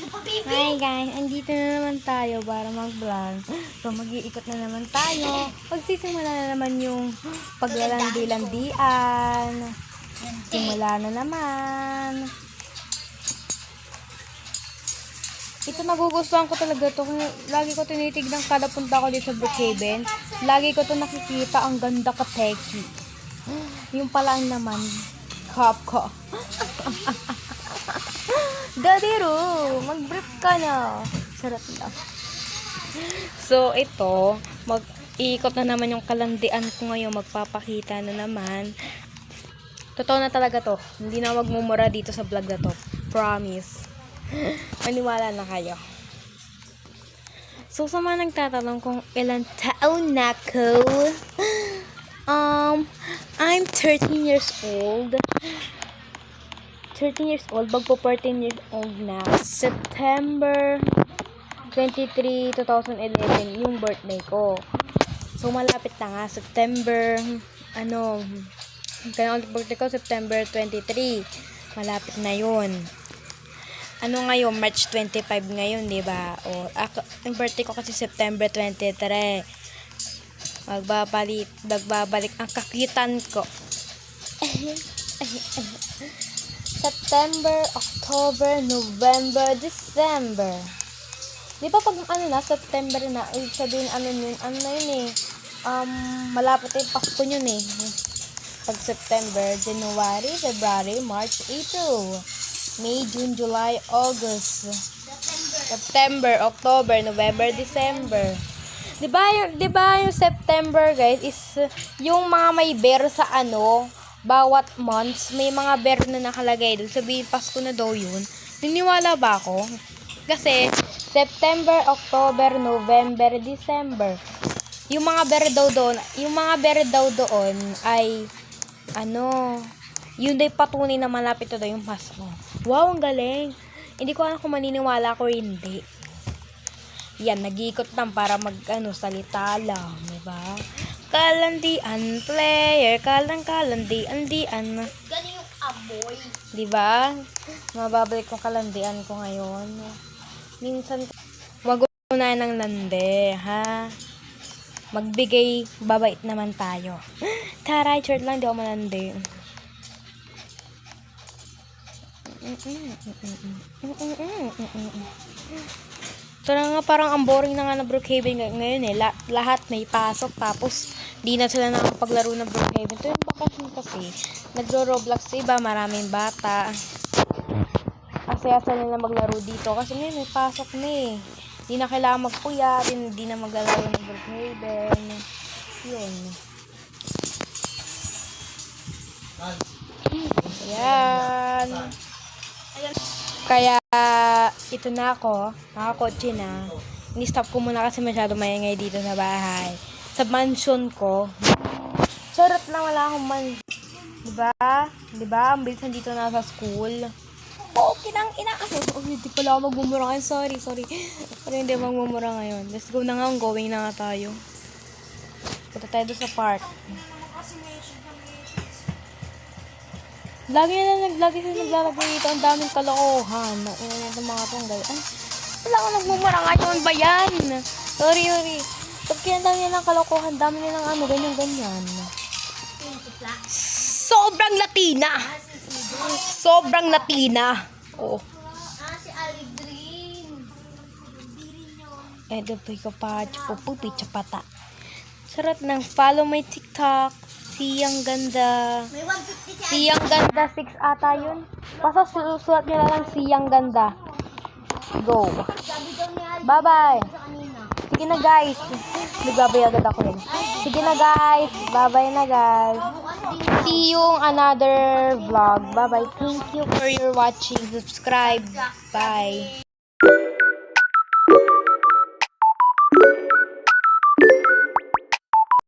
Hi guys, andito na naman tayo para mag-vlog. So mag-iikot na naman tayo. Magsisimula na naman yung paglalandi-landian. Simula na naman. Ito nagugustuhan ko talaga to. Lagi ko tinitignan kada punta ko dito sa Brookhaven. Lagi ko to nakikita, ang ganda ka, Teki. Yung pala naman, cup ko. Dadero, mag-brief ka na. Sarap lang. So, ito, mag-iikot na naman yung kalandian ko ngayon. Magpapakita na naman. Totoo na talaga to. Hindi na magmumura dito sa vlog na to. Promise. Maniwala na kayo. So, sa mga nagtatanong kung ilang taon na ko, I'm 13 years old. 13 years old, bagpo 14 years old na. September 23, 2011, yung birthday ko. So, malapit na nga. September, kaya birthday ko, September 23. Malapit na yun. Ngayon, March 25 ngayon, di ba? O, ang birthday ko kasi September 23. Magbabalik ang kakitan ko. September, October, November, December. Di ba pag September na, sabihin malapit yung Pasko yun eh. Pag September, January, February, March, April, May, June, July, August, September, October, November, December. Di ba yung September, guys, is yung mga may bear sa bawat months, may mga bear na nakalagay doon. Sabihin, Pasko na daw yun. Niniwala ba ako? Kasi, September, October, November, December. Yung mga bear daw doon ay, yun day patunay na malapit na daw yung Pasko. Wow, ang galing. Hindi ko alam kung maniniwala ko hindi. Yan, nag-iikot lang para salita lang, diba? Kalandian player, kalandian. Galing yung amoy. Diba? Mababalik ko kalandian ko ngayon. Minsan, mag-una ng lande, ha? Magbigay, babait naman tayo. Taray, short lang, di ako malandi. So nga, parang ang boring na nga na Brookhaven ngayon eh. Lahat may pasok, tapos di na sila nakapaglaro ng Brookhaven. Ito yung bakasyon kasi. Nagro-Roblox iba, maraming bata. Asaya-asa nila maglaro dito. Kasi ngayon may pasok na eh. Di na kailangan magpuyat, di na maglalaro ng Brookhaven. Yun. Yan. Kaya, ito na ako. Nakakotse na. Ni-stop ko muna kasi masyado maingay dito sa bahay. Sa mansion ko. Charot lang, wala akong Diba? Ang bilis nandito na sa school. Oo, kinang-ina. Hindi pala ako magmumura ngayon. Sorry. Pero hindi magmumura ngayon. Let's go na nga. Going na nga tayo. Punta tayo doon sa park. Lagi sila naglalagay dito. Ang daming kalokohan. Ito mga itong gaya. Wala ko nagmumura ngayon ba yan? Sorry. Pag kaya dami nilang kalokohan, dami nilang ganyan. Sobrang Latina. Oo. Si Alidrin. Doon ko pa. Chupupupi, chapata. Sarap ng follow my TikTok. Siyang ganda. May 150 si Siyang ganda 6 ata yun. Basta susulat nila lang siyang ganda. Go. Sabi daw ni Alidrin Bye-bye. sa kanina. Sige na guys. Nagbabay agad ako yun. Sige na guys. Bye-bye na guys. See you on another vlog. Bye-bye. Thank you for your watching. Subscribe. Bye.